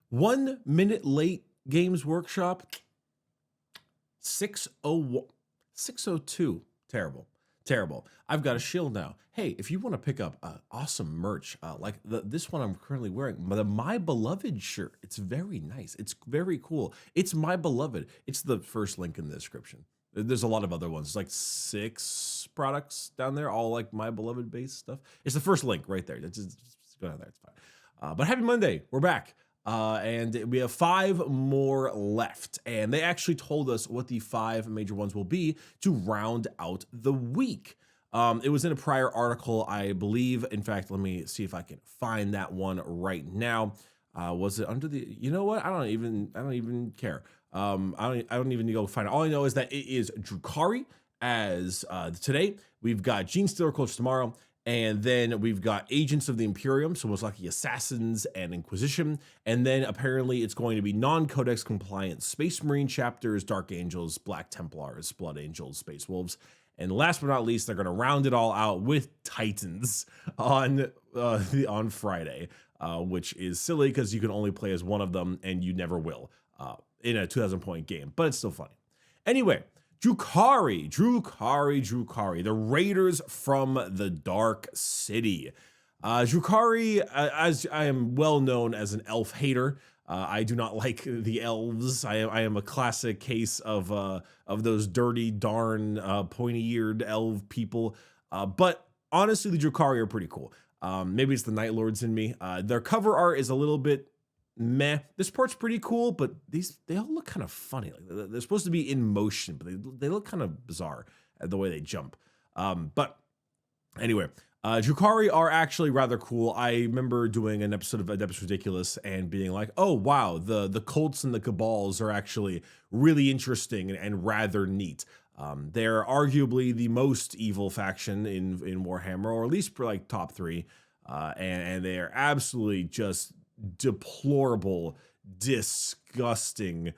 1 minute late Games Workshop. 601, 602. Terrible. Terrible. I've got a shield now. Hey, if you want to pick up awesome merch, like this one I'm currently wearing, the My Beloved shirt. It's very nice. It's very cool. It's My Beloved. It's the first link in the description. There's a lot of other ones. It's like 6 products down there, all like My Beloved based stuff. It's the first link right there. Just go down there. It's fine. But happy Monday. We're back. And we have 5 more left. And they actually told us what the 5 major ones will be to round out the week. It was in a prior article, I believe. In fact, let me see if I can find that one right now. Was it under the, you know what? I don't even care. I don't even need to go find it. All I know is that it is Drukhari as today. We've got Gene Stealer Coach tomorrow. And then we've got Agents of the Imperium, so most likely Assassins and Inquisition. And then apparently it's going to be non-codex compliant Space Marine chapters, Dark Angels, Black Templars, Blood Angels, Space Wolves. And last but not least, they're going to round it all out with Titans on Friday, which is silly because you can only play as one of them and you never will in a 2,000-point game, but it's still funny. Anyway, Drukhari, the Raiders from the Dark City. Drukhari, as I am well known as an elf hater, I do not like the elves. I am a classic case of those dirty, darn, pointy-eared elf people. But honestly, the Drukhari are pretty cool. Maybe it's the Night Lords in me. Their cover art is a little bit meh. This part's pretty cool, but they all look kind of funny. Like they're supposed to be in motion, but they look kind of bizarre the way they jump. But anyway, Drukhari are actually rather cool. I remember doing an episode of Adeptus Ridiculous and being like, oh wow, the cults and the cabals are actually really interesting and rather neat. They're arguably the most evil faction in Warhammer, or at least for like top 3. And they are absolutely just deplorable, disgusting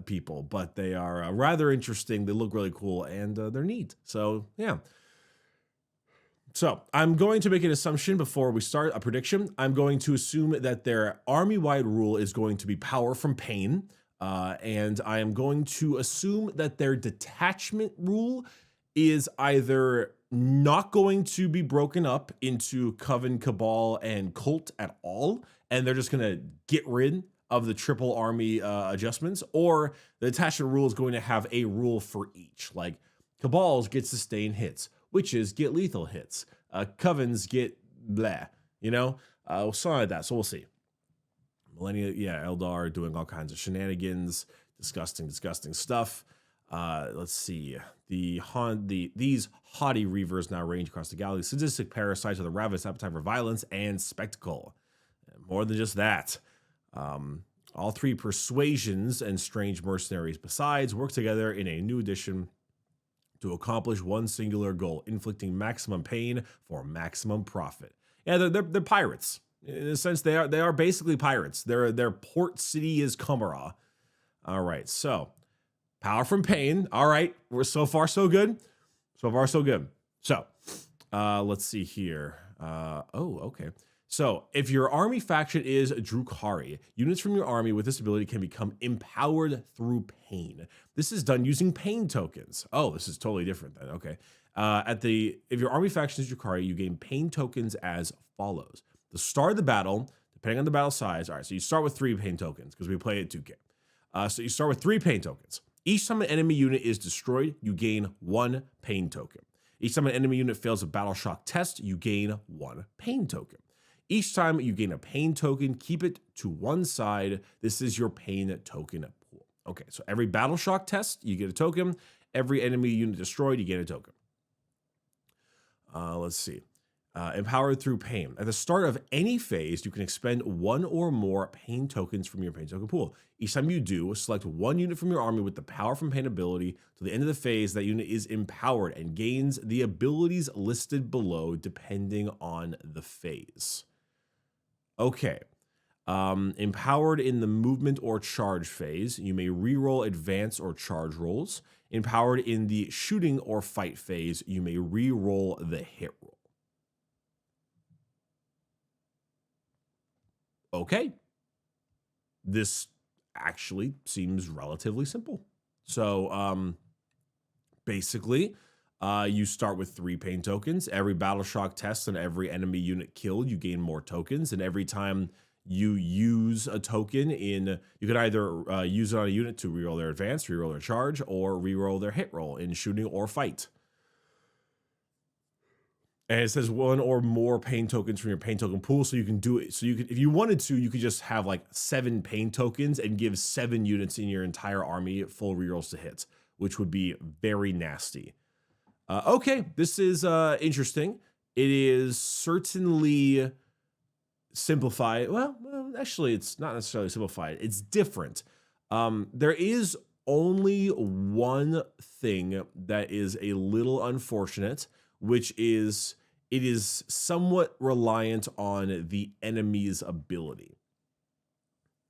people, but they are rather interesting. They look really cool and they're neat. So yeah. So I'm going to make an assumption before we start, a prediction. I'm going to assume that their army-wide rule is going to be power from pain. And I am going to assume that their detachment rule is either not going to be broken up into Coven, Cabal, and Cult at all, and they're just going to get rid of the triple army adjustments, or the detachment rule is going to have a rule for each. Like Cabals get sustained hits, Witches get lethal hits, Covens get blah, something like that. So we'll see. Millennia, yeah, Eldar doing all kinds of shenanigans, disgusting stuff. Let's see. These haughty reavers now range across the galaxy. Sadistic parasites with a ravenous appetite for violence and spectacle. And more than just that. All 3 persuasions and strange mercenaries besides work together in a new edition to accomplish one singular goal, inflicting maximum pain for maximum profit. Yeah, they're pirates. In a sense, they are basically pirates. Their port city is Kamara. All right, so power from pain. All right, we're so far so good. So let's see here. Okay. So if your army faction is Drukhari, units from your army with this ability can become empowered through pain. This is done using pain tokens. Oh, this is totally different then. Okay. If your army faction is Drukhari, you gain pain tokens as follows. The start of the battle, depending on the battle size. All right, so you start with 3 pain tokens because we play at 2K. So you start with 3 pain tokens. Each time an enemy unit is destroyed, you gain 1 pain token. Each time an enemy unit fails a battle shock test, you gain 1 pain token. Each time you gain a pain token, keep it to one side. This is your pain token pool. Okay, so every battle shock test, you get a token. Every enemy unit destroyed, you get a token. Let's see. Empowered through pain. At the start of any phase, you can expend 1 or more pain tokens from your pain token pool. Each time you do, select 1 unit from your army with the power from pain ability. To the end of the phase, that unit is empowered and gains the abilities listed below depending on the phase. Okay. Empowered in the movement or charge phase, you may reroll advance or charge rolls. Empowered in the shooting or fight phase, you may reroll the hit roll. Okay. this actually seems relatively simple. So basically, you start with 3 pain tokens. Every battle shock test and every enemy unit killed, you gain more tokens. And every time you use a token you can either use it on a unit to reroll their advance, reroll their charge, or reroll their hit roll in shooting or fight. And it says 1 or more pain tokens from your pain token pool. So you can do it. So you could, if you wanted to, you could just have like 7 pain tokens and give 7 units in your entire army full rerolls to hit, which would be very nasty. Okay, this is interesting. It is certainly simplified. Well, actually, it's not necessarily simplified. It's different. There is only one thing that is a little unfortunate, which is it is somewhat reliant on the enemy's ability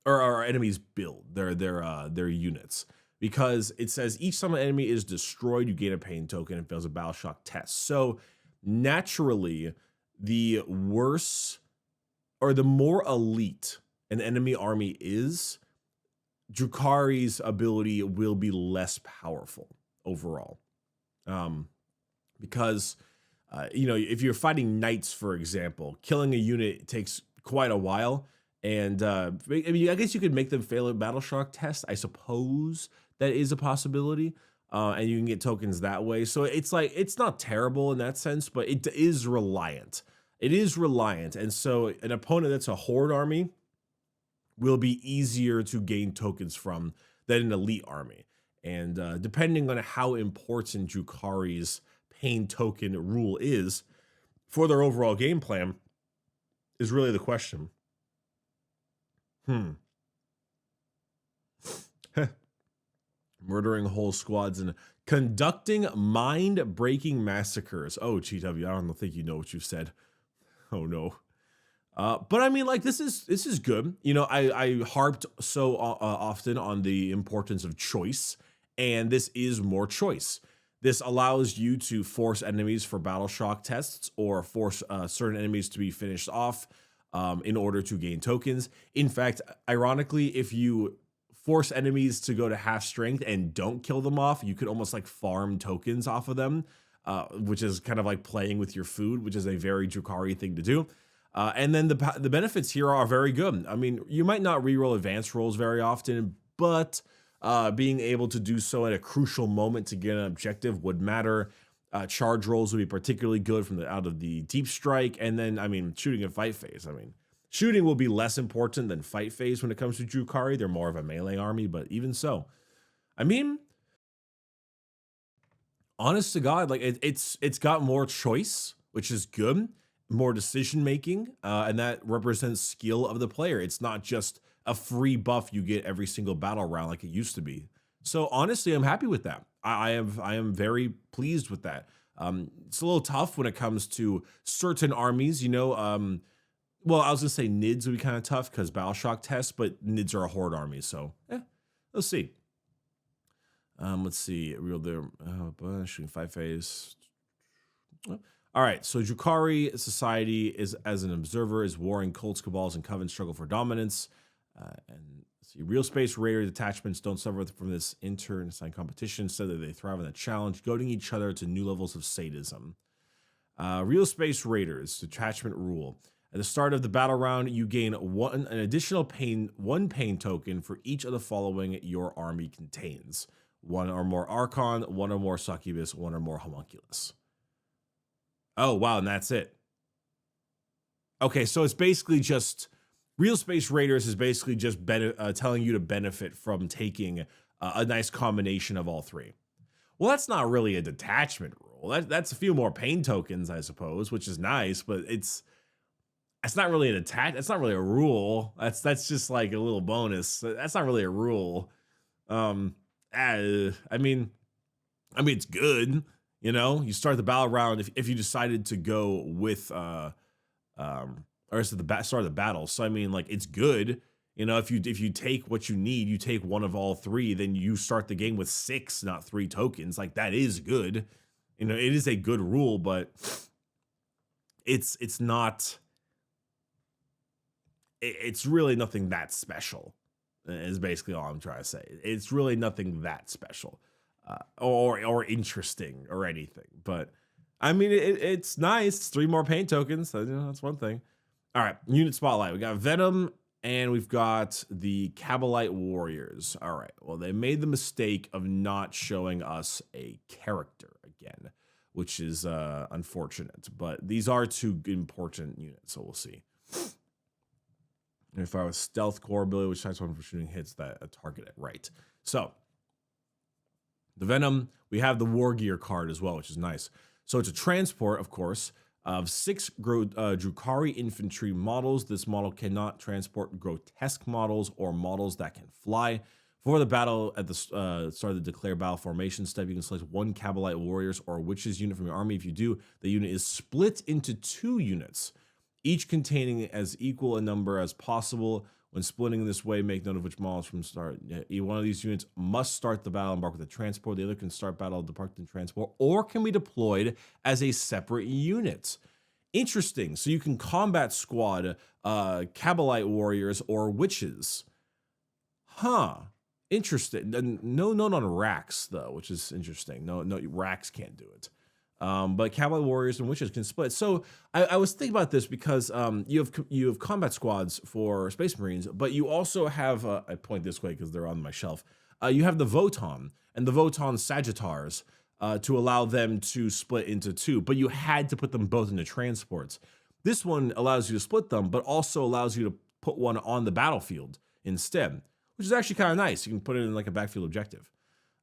or our enemy's build, their units. Because it says each time an enemy is destroyed, you gain a pain token and fails a battle shock test. So naturally, the worse or the more elite an enemy army is, Drukhari's ability will be less powerful overall. Because, if you're fighting knights, for example, killing a unit takes quite a while. And I guess you could make them fail a battle shock test, I suppose. That is a possibility, and you can get tokens that way. So it's like, it's not terrible in that sense, but it is reliant. It is reliant, and so an opponent that's a horde army will be easier to gain tokens from than an elite army. And depending on how important Drukhari's pain token rule is for their overall game plan is really the question. Murdering whole squads and conducting mind-breaking massacres. Oh, GW, I don't think you know what you've said. Oh no. But I mean, like, this is good. I harped so often on the importance of choice, and this is more choice. This allows you to force enemies for battle shock tests or force certain enemies to be finished off in order to gain tokens. In fact, ironically, if you force enemies to go to half strength and don't kill them off, you could almost like farm tokens off of them, which is kind of like playing with your food, which is a very Drukhari thing to do. And then the benefits here are very good. I mean, you might not reroll advanced rolls very often, but being able to do so at a crucial moment to get an objective would matter. Charge rolls would be particularly good out of the deep strike. And then, I mean, shooting and fight phase. I mean, shooting will be less important than fight phase when it comes to Drukhari. They're more of a melee army, but even so, I mean, honest to God, like it's got more choice, which is good, more decision making, and that represents skill of the player. It's not just a free buff you get every single battle round like it used to be. So honestly, I'm happy with that. I am very pleased with that. It's a little tough when it comes to certain armies, well, I was gonna say NIDs would be kind of tough because battle shock tests, but NIDs are a horde army, so let's see. Let's see, real there, shooting 5 phase. All right, so Drukhari society is as an observer is warring cults, cabals, and covens struggle for dominance. And see, real space raider detachments don't suffer from this intern-assigned competition, so that they thrive on the challenge, goading each other to new levels of sadism. Real space raiders detachment rule. At the start of the battle round, you gain an additional one pain token for each of the following your army contains: 1 or more Archon, 1 or more Succubus, 1 or more Homunculus. Oh, wow, and that's it. Okay, so it's basically just Real Space Raiders is basically just telling you to benefit from taking a nice combination of all 3. Well, that's not really a detachment rule. That's a few more pain tokens, I suppose, which is nice, but it's not really an attack. That's not really a rule. That's just like a little bonus. That's not really a rule. I mean, it's good. You start the battle round if you decided to go with or is it the start of the battle. So I mean, like, it's good. If you take what you need, you take one of all 3, then you start the game with 6, not 3 tokens. Like, that is good. It is a good rule, but it's not. It's really nothing that special. is basically all I'm trying to say. It's really nothing that special, or interesting or anything. But I mean, it's nice. It's 3 more paint tokens. So, that's one thing. All right, unit spotlight. We got Venom and we've got the Cabalite Warriors. All right. Well, they made the mistake of not showing us a character again, which is unfortunate. But these are 2 important units, so we'll see. If I was stealth core ability, which types one for shooting hits that target it right. So the Venom, we have the War Gear card as well, which is nice. So it's a transport, of course, of 6 Drukhari infantry models. This model cannot transport grotesque models or models that can fly. For the battle at the start of the declare battle formation step, you can select 1 Cabalite Warriors or Witches unit from your army. If you do, the unit is split into 2 units, each containing as equal a number as possible. When splitting this way, make note of which models from start. One of these units must start the battle embark with a transport. The other can start battle departed in transport, or can be deployed as a separate unit. Interesting. So you can combat squad Cabalite Warriors or Witches. Huh. Interesting. No note on Rax, though, which is interesting. No, Rax can't do it. But Cabalite Warriors and Witches can split. So I was thinking about this because you have combat squads for Space Marines, but you also have I point this way because they're on my shelf. You have the Voton and the Voton Sagittars to allow them to split into 2, but you had to put them both into transports. This one allows you to split them, but also allows you to put one on the battlefield instead, which is actually kind of nice. You can put it in like a backfield objective.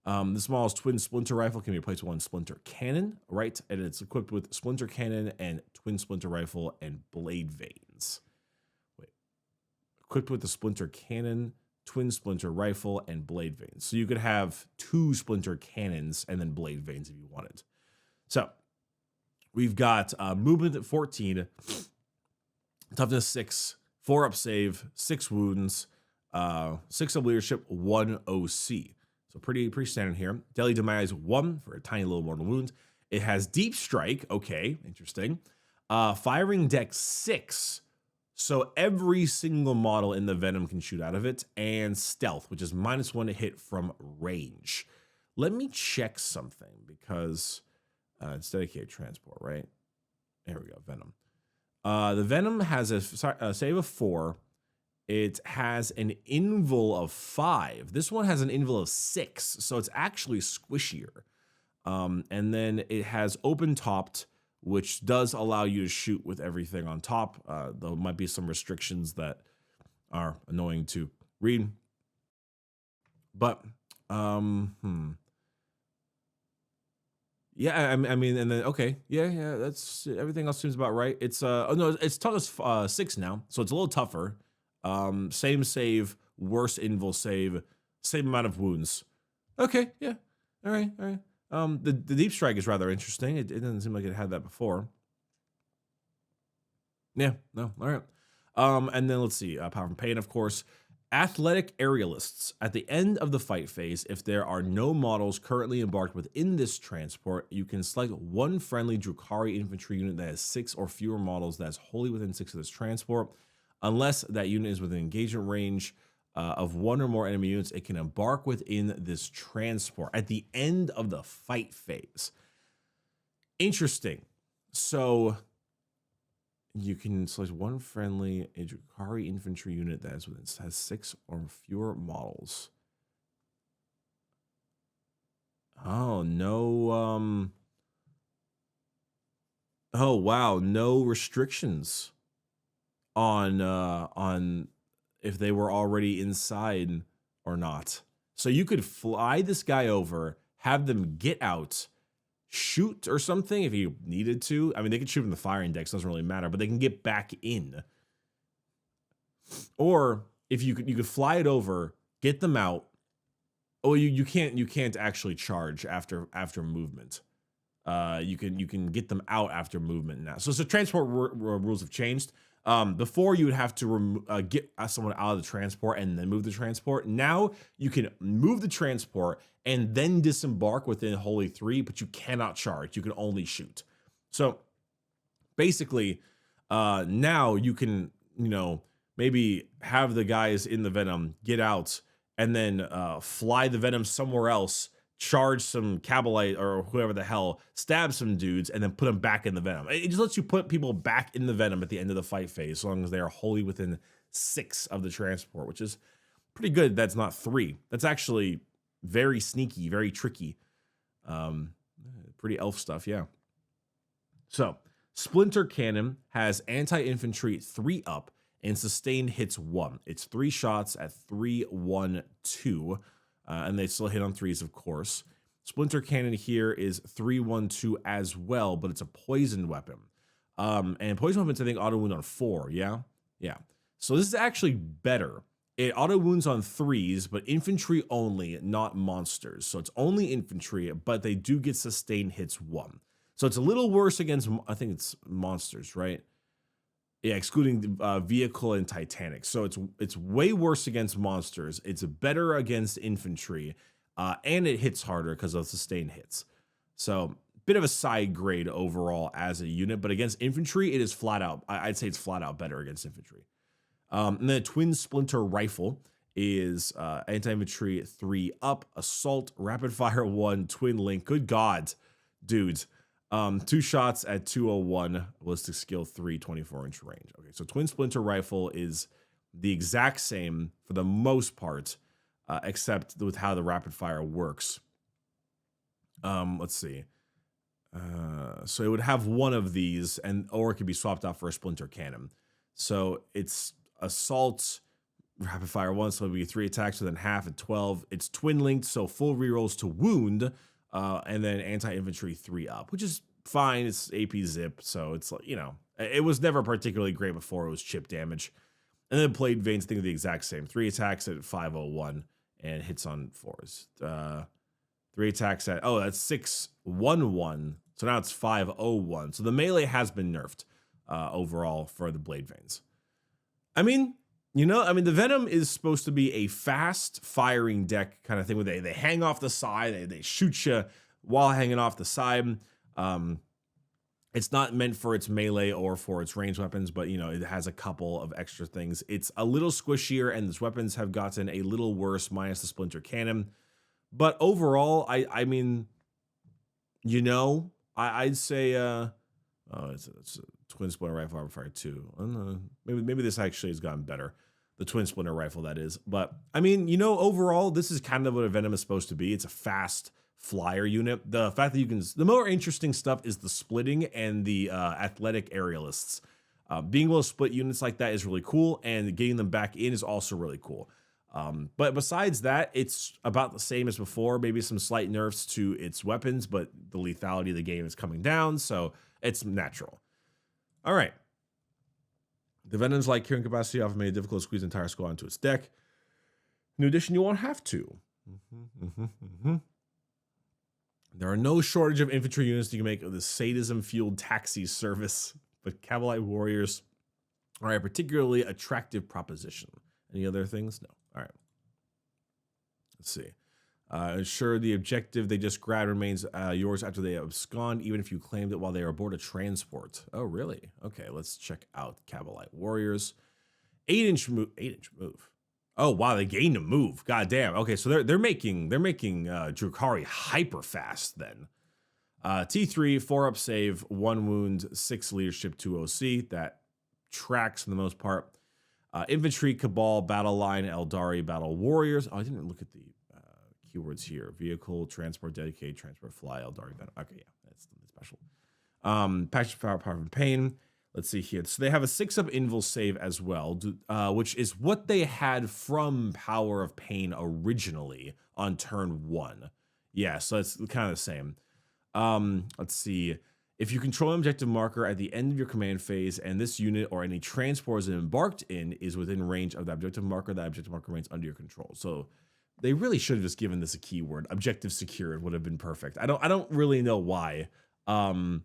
The smallest twin splinter rifle can be replaced with 1 splinter cannon, right? And it's equipped with splinter cannon and twin splinter rifle and blade vanes. Wait, equipped with the splinter cannon, twin splinter rifle, and blade vanes. So you could have 2 splinter cannons and then blade vanes if you wanted. So we've got movement at 14, toughness 6, 4 up save, 6 wounds, 6 of leadership, 1 OC. So pretty standard here. Deadly Demise 1 for a tiny little mortal wound. It has Deep Strike. Okay, interesting. Firing Dex 6. So every single model in the Venom can shoot out of it. And Stealth, which is -1 to hit from range. Let me check something because it's dedicated transport, right? There we go, Venom. The Venom has a save of 4. It has an invul of 5. This one has an invul of 6, so it's actually squishier. And then it has open topped, which does allow you to shoot with everything on top. There might be some restrictions that are annoying to read. But, yeah, I mean, and then, okay, yeah, that's, everything else seems about right. It's, oh no, it's toughness 6 now, so it's a little tougher. Same save, worse invul save, same amount of wounds. Okay, yeah. All right. The Deep Strike is rather interesting. It doesn't seem like it had that before. Yeah, no, all right. And then let's see, Power from Pain, of course. Athletic Aerialists. At the end of the fight phase, if there are no models currently embarked within this transport, you can select 1 friendly Drukhari infantry unit that has 6 or fewer models that is wholly within 6 of this transport. Unless that unit is within engagement range of 1 or more enemy units, it can embark within this transport at the end of the fight phase. Interesting. So you can select 1 friendly Drukhari infantry unit that has 6 or fewer models. Oh, no. Oh, wow. No restrictions on if they were already inside or not. So you could fly this guy over, have them get out, shoot or something if you needed to. I mean, they could shoot from the firing decks, doesn't really matter, but they can get back in. Or if you could fly it over, get them out. Oh, you can't actually charge after movement. You can get them out after movement now. So transport rules have changed. Before you would have to get someone out of the transport and then move the transport. Now you can move the transport and then disembark within Holy 3, but you cannot charge. You can only shoot. So basically, now you can, maybe have the guys in the venom get out and then fly the venom somewhere else, charge some Cabalite or whoever the hell, stab some dudes, and then put them back in the venom. It just lets you put people back in the venom at the end of the fight phase, as long as they are wholly within 6 of the transport, which is pretty good. That's not 3. That's actually very sneaky, very tricky. Pretty elf stuff, yeah. So, Splinter Cannon has anti-infantry 3 up and sustained hits 1. It's 3 shots at 3, 1, 2, and they still hit on 3s, of course. Splinter Cannon here is 3, 1, 2 as well, but it's a poison weapon. And poison weapons, I think, auto wound on 4, yeah? Yeah. So this is actually better. It auto wounds on 3s, but infantry only, not monsters. So it's only infantry, but they do get sustained hits 1. So it's a little worse against, I think it's monsters, right? Yeah, excluding vehicle and Titanic. So it's way worse against monsters. It's better against infantry, and it hits harder because of sustained hits. So bit of a side grade overall as a unit, but against infantry, it is flat out. I'd say it's flat out better against infantry. And then Twin Splinter Rifle is anti-infantry 3 up, assault, rapid fire 1, twin link. Good God, dudes. 2 shots at 201, ballistic skill 3, 24-inch range. Okay, so Twin Splinter Rifle is the exact same for the most part, except with how the rapid fire works. Let's see. So it would have one of these, or it could be swapped out for a Splinter Cannon. So it's assault, rapid fire 1, so it would be 3 attacks within half at 12. It's twin linked, so full rerolls to wound. And then anti-infantry 3 up, which is fine. It's AP zip, so it's like, it was never particularly great before it was chip damage. And then Blade Veins, think of the exact same. 3 attacks at 501 and hits on 4s. 3 attacks at, that's 611. So now it's 501. So the melee has been nerfed overall for the Blade Veins. I mean, the Venom is supposed to be a fast firing deck kind of thing where they hang off the side, they shoot you while hanging off the side. It's not meant for its melee or for its ranged weapons, but it has a couple of extra things. It's a little squishier, and its weapons have gotten a little worse minus the Splinter Cannon. But overall, I'd say it's a Twin Splinter Rifle Rapid Fire 2. Maybe this actually has gotten better. The Twin Splinter Rifle, that is. But, overall, this is kind of what a Venom is supposed to be. It's a fast flyer unit. The fact that the more interesting stuff is the splitting and the athletic aerialists. Being able to split units like that is really cool, and getting them back in is also really cool. But besides that, it's about the same as before. Maybe some slight nerfs to its weapons, but the lethality of the game is coming down, so it's natural. All right. The Venom's light carrying capacity often made it difficult to squeeze the entire squad onto its deck. In addition, you won't have to. There are no shortage of infantry units you can make of the sadism-fueled taxi service, but Cavalite Warriors are a particularly attractive proposition. Any other things? No. All right. Let's see. Ensure the objective they just grabbed remains yours after they abscond, even if you claimed it while they are aboard a transport. Oh, really? Okay, let's check out Cavalite Warriors. 8-inch move. 8-inch move. Oh, wow, they gained a move. God damn. Okay, so they're making Drukhari hyper fast then. T3, 4-up save, 1 wound, 6 leadership, 2 OC. That tracks for the most part. Infantry, Cabal, Battle Line, Eldari, Battle Warriors. Oh, I didn't look at the keywords here. Vehicle, transport, dedicated, transport, fly, Eldari, Battle. Okay, yeah, that's special. Passion, Power, and Pain. Let's see here. So they have a 6-up invul save as well, which is what they had from Power of Pain originally on turn 1. Yeah, so it's kind of the same. Let's see. If you control an objective marker at the end of your command phase, and this unit or any transport is embarked in is within range of the objective marker, that objective marker remains under your control. So they really should have just given this a keyword. Objective secured would have been perfect. I don't really know why. And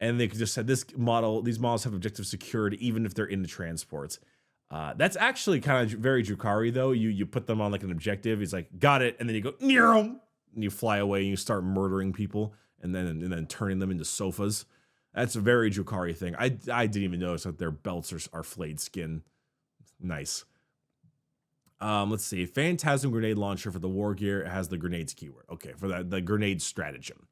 they could just said these models have objective secured even if they're in the transports. That's actually kind of very Drukhari though. You put them on like an objective. It's like, got it, and then you go, and you fly away and you start murdering people. And then turning them into sofas. That's a very Drukhari thing. I didn't even notice that their belts are flayed skin. Nice. Let's see. Phantasm grenade launcher for the war gear. It has the grenades keyword. Okay, for the grenade stratagem.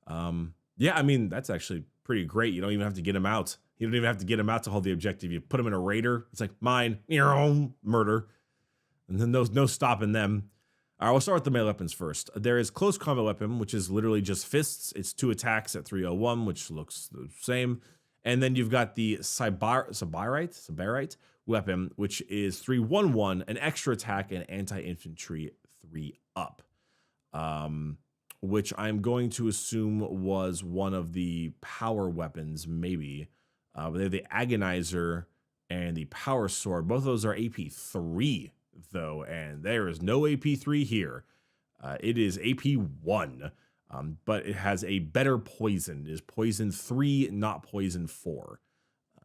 Yeah, I mean, that's actually pretty great. You don't even have to get him out. You don't even have to get him out to hold the objective. You put him in a raider. It's like, mine, murder. And then no stopping them. All right, we'll start with the melee weapons first. There is close combat weapon, which is literally just fists. It's 2 attacks at 301, which looks the same. And then you've got the Sybarite weapon, which is 311, an extra attack and anti-infantry 3 up. Which I'm going to assume was one of the power weapons, maybe. But they have the Agonizer and the Power Sword. Both of those are AP 3, though, and there is no AP 3 here. It is AP 1, but it has a better poison. It is poison 3, not poison 4,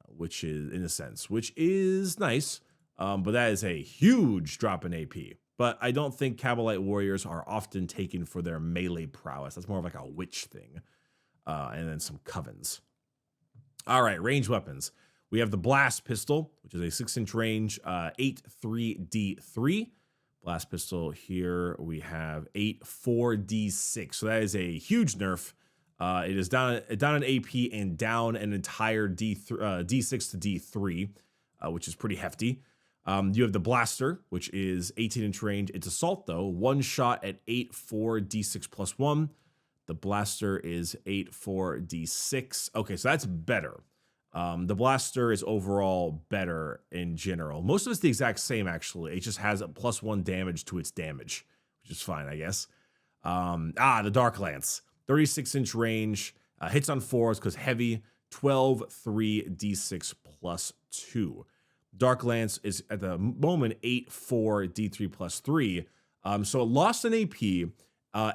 which is, in a sense, which is nice. But that is a huge drop in AP. But I don't think Kabalite warriors are often taken for their melee prowess. That's more of like a witch thing. And then some covens. All right, range weapons. We have the blast pistol, which is a 6-inch range, 8-3D3. Blast pistol here, we have 8-4D6. So that is a huge nerf. It is down an AP and down an entire D6 to D3, which is pretty hefty. You have the blaster, which is 18-inch range. It's assault, though. 1 shot at 8-4D6 plus 1. The blaster is 8-4D6. Okay, so that's better. The blaster is overall better in general. Most of it's the exact same, actually. It just has a +1 damage to its damage, which is fine, I guess. The Dark Lance. 36-inch range. Hits on 4s because heavy. 12-3D6 plus 2. Dark Lance is at the moment 8-4D3 plus 3. So it lost an AP.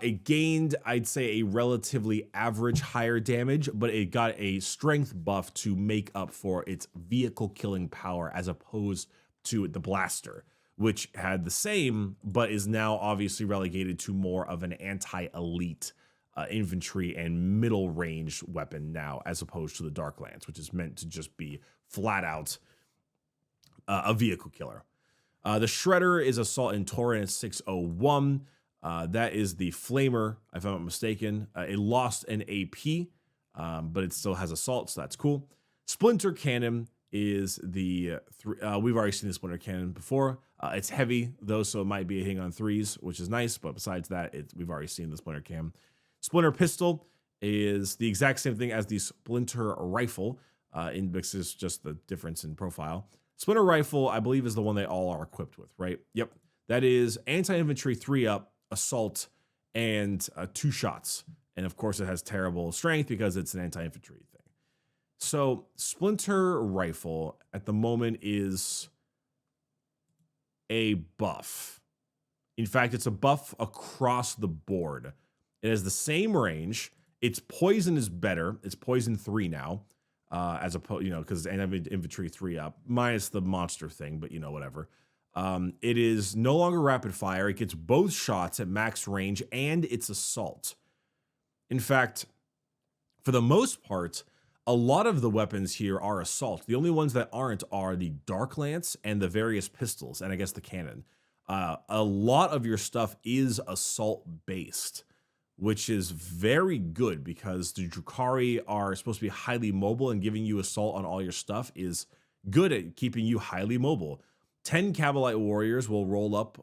It gained, I'd say, a relatively average higher damage, but it got a strength buff to make up for its vehicle killing power as opposed to the blaster, which had the same, but is now obviously relegated to more of an anti-elite infantry and middle range weapon now, as opposed to the Dark Lance, which is meant to just be flat out a vehicle killer. The Shredder is Assault in Torrent 601. That is the Flamer, if I'm not mistaken. It lost an AP, but it still has Assault, so that's cool. Splinter Cannon is the... we've already seen the Splinter Cannon before. It's heavy, though, so it might be a hitting on 3s, which is nice, but besides that, we've already seen the Splinter Cannon. Splinter Pistol is the exact same thing as the Splinter Rifle, because it's just the difference in profile. Splinter Rifle, I believe, is the one they all are equipped with, right? Yep. That is anti-infantry 3 up, assault, and 2 shots. And of course, it has terrible strength because it's an anti-infantry thing. So Splinter Rifle at the moment is a buff. In fact, it's a buff across the board. It has the same range. Its poison is better. It's poison 3 now. As opposed, because it's anti-infantry 3 up, minus the monster thing, but whatever. It is no longer rapid fire. It gets both shots at max range and its assault. In fact, for the most part, a lot of the weapons here are assault. The only ones that aren't are the Dark Lance and the various pistols, and I guess the cannon. A lot of your stuff is assault based, which is very good because the Drukhari are supposed to be highly mobile, and giving you assault on all your stuff is good at keeping you highly mobile. 10 Kabalite warriors will roll up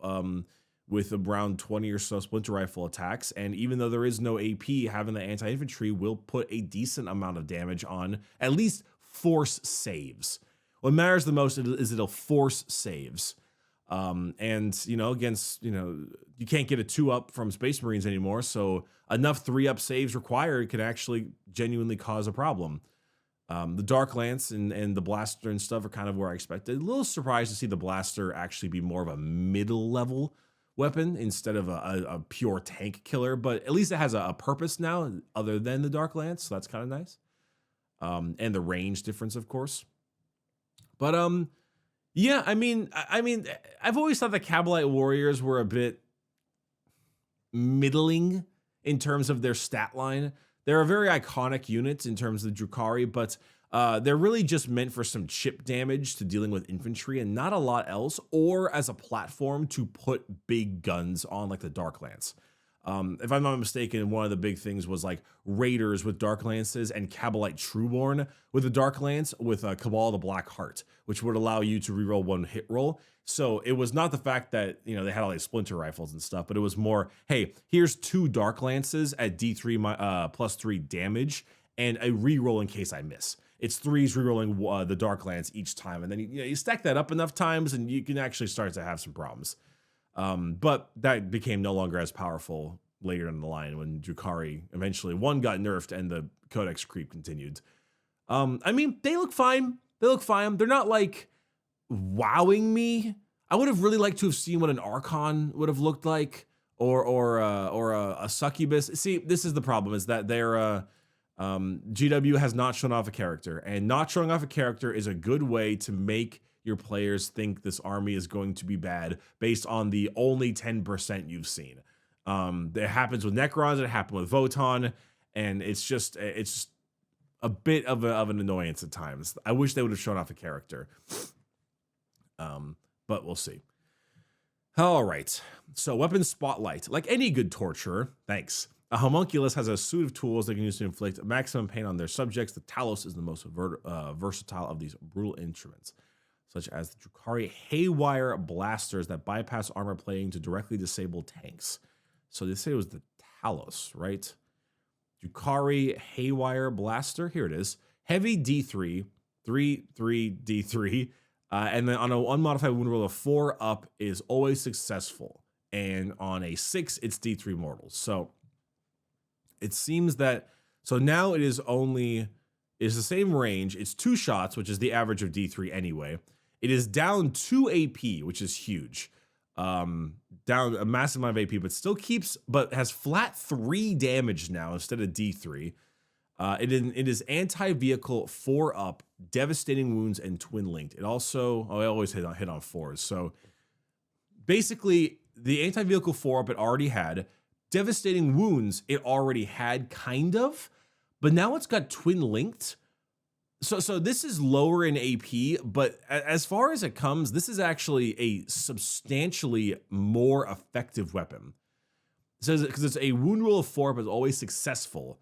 with around 20 or so Splinter Rifle attacks, and even though there is no AP, having the anti-infantry will put a decent amount of damage on at least force saves. What matters the most is it'll force saves. Against, you can't get a 2-up from Space Marines anymore, so enough 3-up saves required can actually genuinely cause a problem. The Dark Lance and the Blaster and stuff are kind of where I expected. A little surprised to see the Blaster actually be more of a middle-level weapon instead of a pure tank killer, but at least it has a purpose now other than the Dark Lance, so that's kind of nice. And the range difference, of course. But, yeah, I mean, I've always thought the Kabalite warriors were a bit middling in terms of their stat line. They're a very iconic unit in terms of Drukhari, but They're really just meant for some chip damage to dealing with infantry and not a lot else, or as a platform to put big guns on, like the Dark Lance. If I'm not mistaken, one of the big things was like Raiders with Dark Lances and Cabalite Trueborn with the Dark Lance with Cabal the Black Heart, which would allow you to reroll one hit roll. So it was not the fact that, you know, they had all these splinter rifles and stuff, but it was more, hey, here's 2 Dark Lances at D3 plus 3 damage and a reroll in case I miss. It's 3s rerolling the Dark Lance each time, and then you stack that up enough times, and you can actually start to have some problems. But that became no longer as powerful later in the line when Drukhari eventually, 1, got nerfed and the codex creep continued. I mean, they look fine. They look fine. They're not like wowing me. I would have really liked to have seen what an Archon would have looked like, or a Succubus. See, this is the problem: is that their GW has not shown off a character, and not showing off a character is a good way to make your players think this army is going to be bad based on the only 10% you've seen. It happens with Necrons, it happened with Votann, and it's just a bit of an annoyance at times. I wish they would have shown off a character, but we'll see. All right, so weapon spotlight. Like any good torturer, thanks. A homunculus has a suite of tools they can use to inflict maximum pain on their subjects. The Talos is the most versatile of these brutal instruments, such as the Drukhari Haywire blasters that bypass armor plating to directly disable tanks. So they say it was the Talos, right? Drukhari Haywire blaster. Here it is. Heavy D3, 3/3 D3, and then on an unmodified wound roll of 4 up is always successful, and on a 6 it's D3 mortals. So it seems that now it is the same range. It's 2 shots, which is the average of D3 anyway. It is down 2 AP, which is huge. Down a massive amount of AP, but has flat 3 damage now instead of D3. It is anti-vehicle 4 up, devastating wounds, and twin linked. It also, I always hit on 4s. So basically, the anti-vehicle 4 up it already had. Devastating wounds it already had, kind of, but now it's got twin linked. So this is lower in AP, but as far as it comes, this is actually a substantially more effective weapon. It says because it's a wound roll of 4, but it's always successful,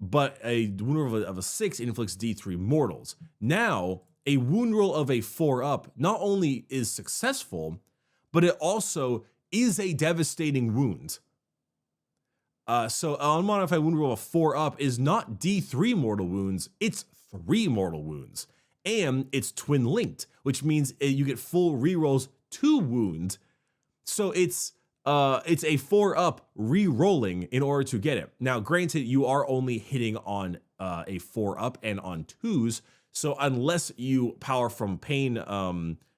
but a wound roll of a 6 inflicts D3 mortals. Now, a wound roll of a 4 up not only is successful, but it also is a devastating wound. So an unmodified wound roll of 4 up is not D3 mortal wounds, it's 3 mortal wounds. And it's twin linked, which means you get full rerolls to wound. So it's a 4 up re-rolling in order to get it. Now, granted, you are only hitting on a 4 up and on 2s. So unless you power from pain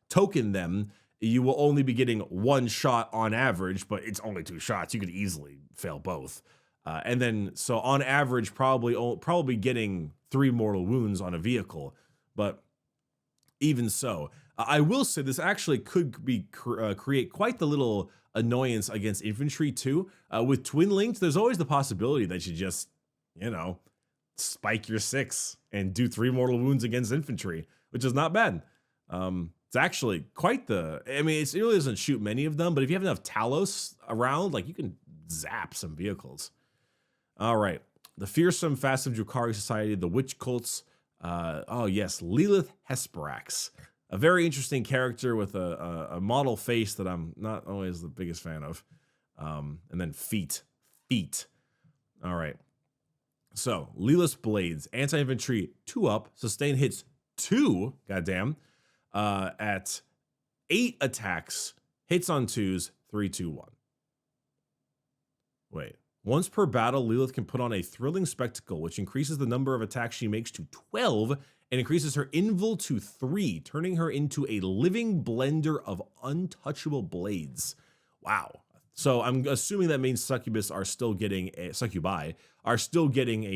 token them, you will only be getting 1 shot on average, but it's only 2 shots. You could easily fail both. And then, so on average, probably getting 3 mortal wounds on a vehicle. But even so, I will say this actually could be create quite the little annoyance against infantry too. With twin linked, there's always the possibility that you just, spike your 6 and do 3 mortal wounds against infantry, which is not bad. It's actually quite it really doesn't shoot many of them, but if you have enough Talos around, like, you can zap some vehicles. All right. The fearsome, fast of Drukhari Society, the witch cults. Oh yes, Lilith Hesperax. A very interesting character with a model face that I'm not always the biggest fan of. And then feet. All right. So, Lilith's Blades, anti-infantry 2 up, sustain hits 2, goddamn, at 8 attacks, hits on 2s, 3, 2, 1. Wait. Once per battle, Lilith can put on a thrilling spectacle, which increases the number of attacks she makes to 12 and increases her invul to 3, turning her into a living blender of untouchable blades. Wow. So I'm assuming that means succubi are still getting a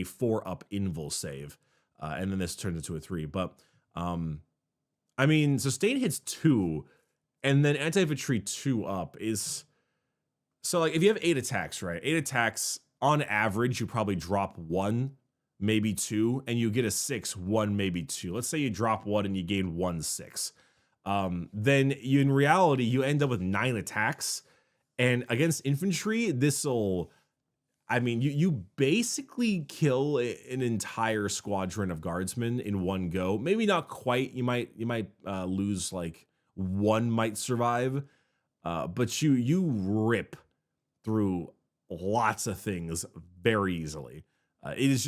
4 up invul save. And then this turns into a 3. But sustain hits 2 and then anti-infantry 2 up is... So, like, if you have 8 attacks, right? 8 attacks, on average, you probably drop 1 maybe 2, and you get a 6, 1, maybe 2. Let's say you drop 1 and you gain 1, 6. Then in reality, you end up with 9 attacks. And against infantry, this'll, I mean, you basically kill an entire squadron of guardsmen in one go. Maybe not quite. You might lose, like, 1 might survive, but you rip through lots of things very easily. It is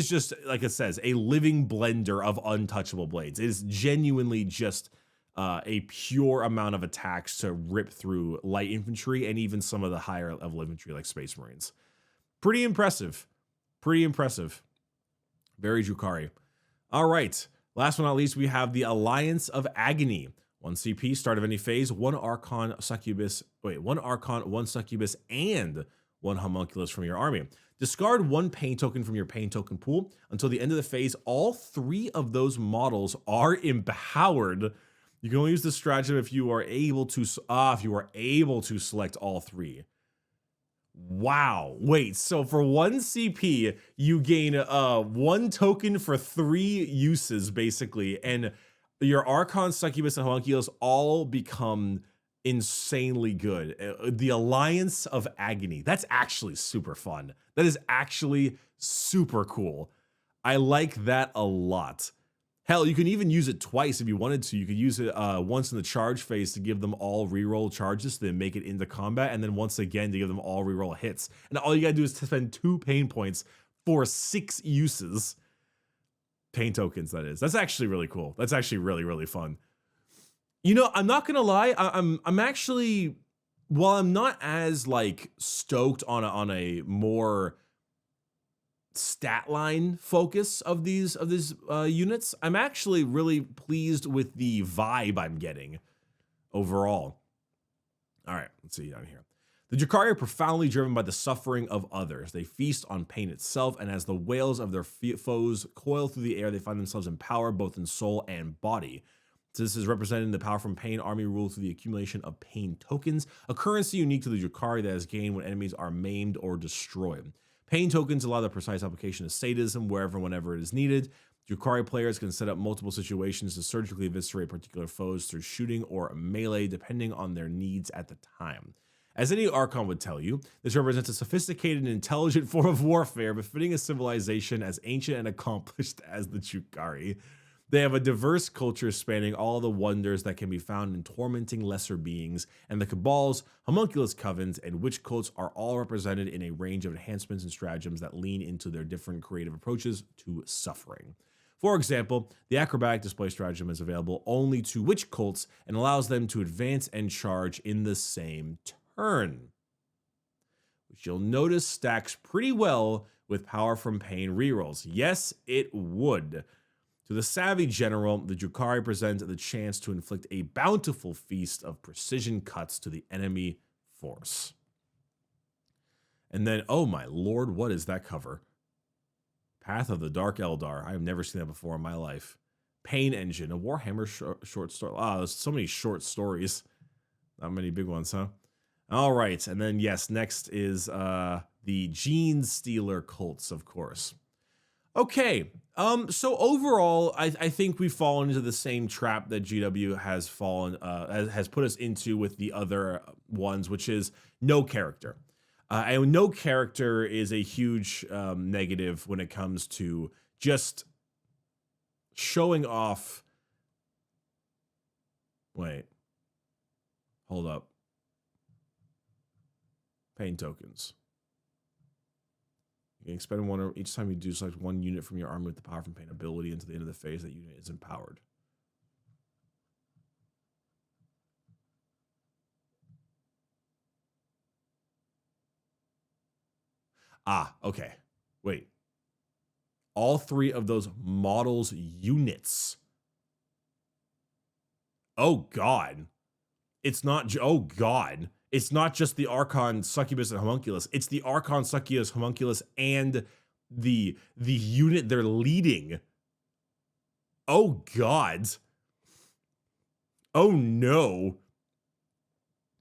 just like it says, a living blender of untouchable blades. It is genuinely just a pure amount of attacks to rip through light infantry and even some of the higher level infantry like Space Marines. Pretty impressive. Pretty impressive. Very Drukhari. All right. Last but not least, we have the Alliance of Agony. 1 CP, start of any phase, 1 Archon, 1 Succubus, and 1 Homunculus from your army. Discard 1 pain token from your pain token pool. Until the end of the phase, all 3 of those models are empowered. You can only use this stratagem if you are able to select all 3. Wow. Wait, so for 1 CP, you gain 1 token for 3 uses, basically, and your Archon, Succubus, and Homunculus all become insanely good. The Alliance of Agony. That's actually super fun. That is actually super cool. I like that a lot. Hell, you can even use it twice if you wanted to. You could use it once in the charge phase to give them all reroll charges, then make it into combat, and then once again to give them all reroll hits. And all you gotta do is to spend 2 pain points for 6 uses. Pain tokens, that is. That's actually really cool. That's actually really, really fun. You know, I'm not gonna lie. I'm actually, while I'm not as like stoked on a more stat line focus of these units, I'm actually really pleased with the vibe I'm getting overall. All right, let's see down here. The Drukhari are profoundly driven by the suffering of others. They feast on pain itself, and as the wails of their foes coil through the air, they find themselves in power both in soul and body. So this is representing the power from pain army rule through the accumulation of pain tokens, a currency unique to the Drukhari that is gained when enemies are maimed or destroyed. Pain tokens allow the precise application of sadism wherever and whenever it is needed. Drukhari players can set up multiple situations to surgically eviscerate particular foes through shooting or melee, depending on their needs at the time. As any Archon would tell you, this represents a sophisticated and intelligent form of warfare befitting a civilization as ancient and accomplished as the Drukhari. They have a diverse culture spanning all the wonders that can be found in tormenting lesser beings, and the Cabals, homunculus covens, and witch cults are all represented in a range of enhancements and stratagems that lean into their different creative approaches to suffering. For example, the acrobatic display stratagem is available only to witch cults and allows them to advance and charge in the same turn, which you'll notice stacks pretty well with power from pain rerolls. Yes, it would. To the savvy general, the Drukhari present the chance to inflict a bountiful feast of precision cuts to the enemy force. And then, oh my lord, what is that cover? Path of the Dark Eldar. I have never seen that before in my life. Pain Engine, a Warhammer short story. Ah, there's so many short stories. Not many big ones, huh? All right, and then yes, next is the Gene Stealer cults, of course. Okay, so overall, I think we've fallen into the same trap that GW has put us into with the other ones, which is no character. And no character is a huge negative when it comes to just showing off. Wait, hold up. Pain tokens. You can expend 1 each time you do select 1 unit from your army with the power from pain ability until the end of the phase. That unit is empowered. Ah, okay. Wait. All 3 of those models units. Oh God. It's not. Oh God. It's not just the Archon, Succubus, and Homunculus. It's the Archon, Succubus, Homunculus, and the unit they're leading. Oh God. Oh no.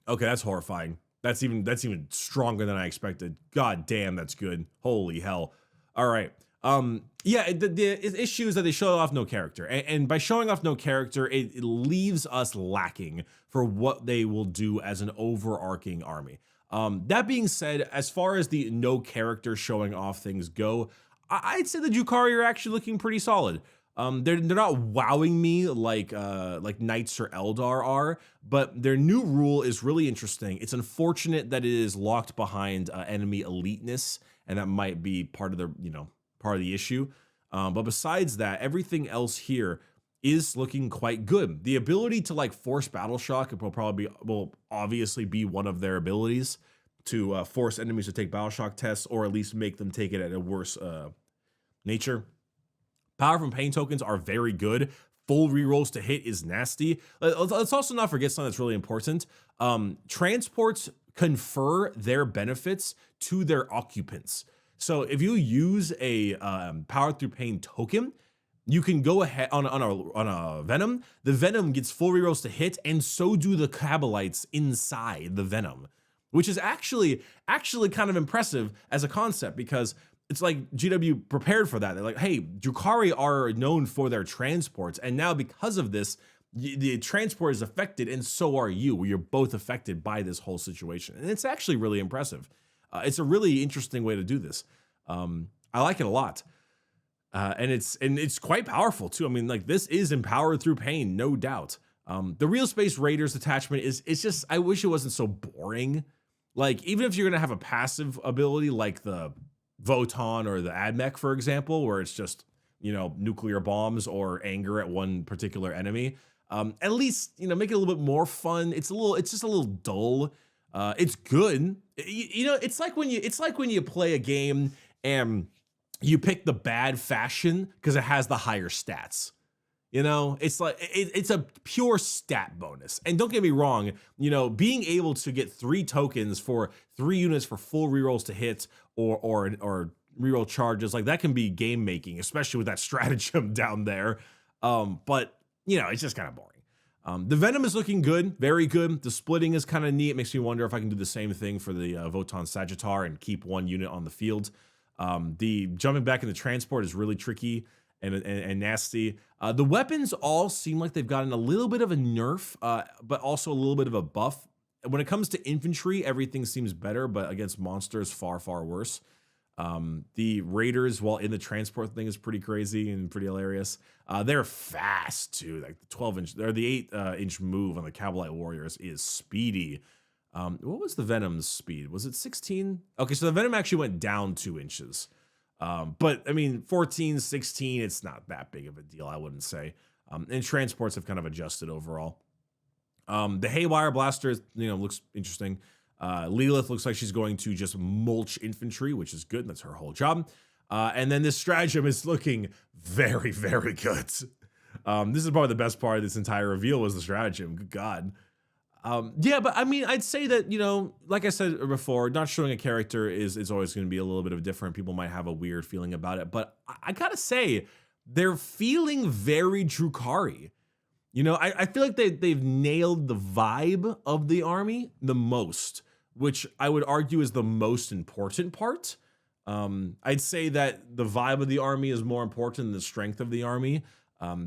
Okay, that's horrifying. That's even stronger than I expected. God damn, that's good. Holy hell. All right. Yeah, the issue is that they show off no character, and by showing off no character, it leaves us lacking for what they will do as an overarching army. That being said, as far as the no character showing off things go, I'd say the Drukhari are actually looking pretty solid. They're not wowing me like Knights or Eldar are, but their new rule is really interesting. It's unfortunate that it is locked behind enemy eliteness, and that might be part of the part of the issue. But besides that, everything else here is looking quite good. The ability to like force battle shock will obviously be one of their abilities to force enemies to take battle shock tests, or at least make them take it at a worse nature. Power from pain tokens are very good. Full rerolls to hit is nasty. Let's also not forget something that's really important. Transports confer their benefits to their occupants. So if you use a power through pain token, you can go ahead on a venom. The venom gets full rerolls to hit, and so do the Kabalites inside the venom, which is actually kind of impressive as a concept, because it's like GW prepared for that. They're like, hey, Drukhari are known for their transports, and now because of this, the transport is affected, and so are you. You're both affected by this whole situation, and it's actually really impressive. It's a really interesting way to do this. I like it a lot, and it's quite powerful too. I mean, like, this is empowered through pain, no doubt. The Real Space Raiders attachment it's just, I wish it wasn't so boring. Like, even if you're gonna have a passive ability like the Voton or the Admech, for example, where it's just, nuclear bombs or anger at one particular enemy, at least, make it a little bit more fun. It's just a little dull. It's good. It's like when you play a game and you pick the bad faction because it has the higher stats. It's like it's a pure stat bonus. And don't get me wrong, being able to get 3 tokens for 3 units for full rerolls to hit or reroll charges, like, that can be game making, especially with that stratagem down there. But it's just kind of boring. The Venom is looking good, very good. The splitting is kind of neat. It makes me wonder if I can do the same thing for the Voton Sagittar and keep 1 unit on the field. The jumping back in the transport is really tricky and nasty. The weapons all seem like they've gotten a little bit of a nerf, but also a little bit of a buff. When it comes to infantry, everything seems better, but against monsters, far, far worse. The Raiders, while in the transport thing, is pretty crazy and pretty hilarious. They're fast too. Like the 12-inch or the 8-inch move on the Kabalite Warriors is speedy. What was the Venom's speed? Was it 16? Okay, so the Venom actually went down 2 inches. But I mean, 14, 16, it's not that big of a deal, I wouldn't say. And transports have kind of adjusted overall. The Haywire Blaster, looks interesting. Lilith looks like she's going to just mulch infantry, which is good. That's her whole job. And then this stratagem is looking very, very good. This is probably the best part of this entire reveal was the stratagem. Good God. Yeah, but I mean, I'd say that, like I said before, not showing a character is always going to be a little bit of different. People might have a weird feeling about it, but I gotta say, they're feeling very Drukhari. I feel like they've nailed the vibe of the army the most, which I would argue is the most important part. I'd say that the vibe of the army is more important than the strength of the army.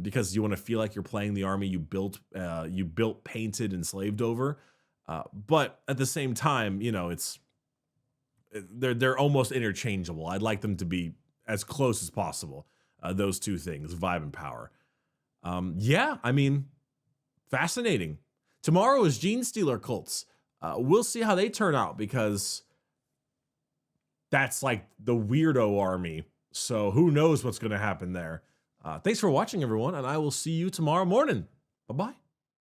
Because you want to feel like you're playing the army you built, painted, and slaved over. But at the same time, they're almost interchangeable. I'd like them to be as close as possible. Those two things, vibe and power. Yeah, I mean, fascinating. Tomorrow is Gene Stealer cults. We'll see how they turn out, because that's like the weirdo army. So who knows what's going to happen there. Thanks for watching, everyone, and I will see you tomorrow morning. Bye-bye.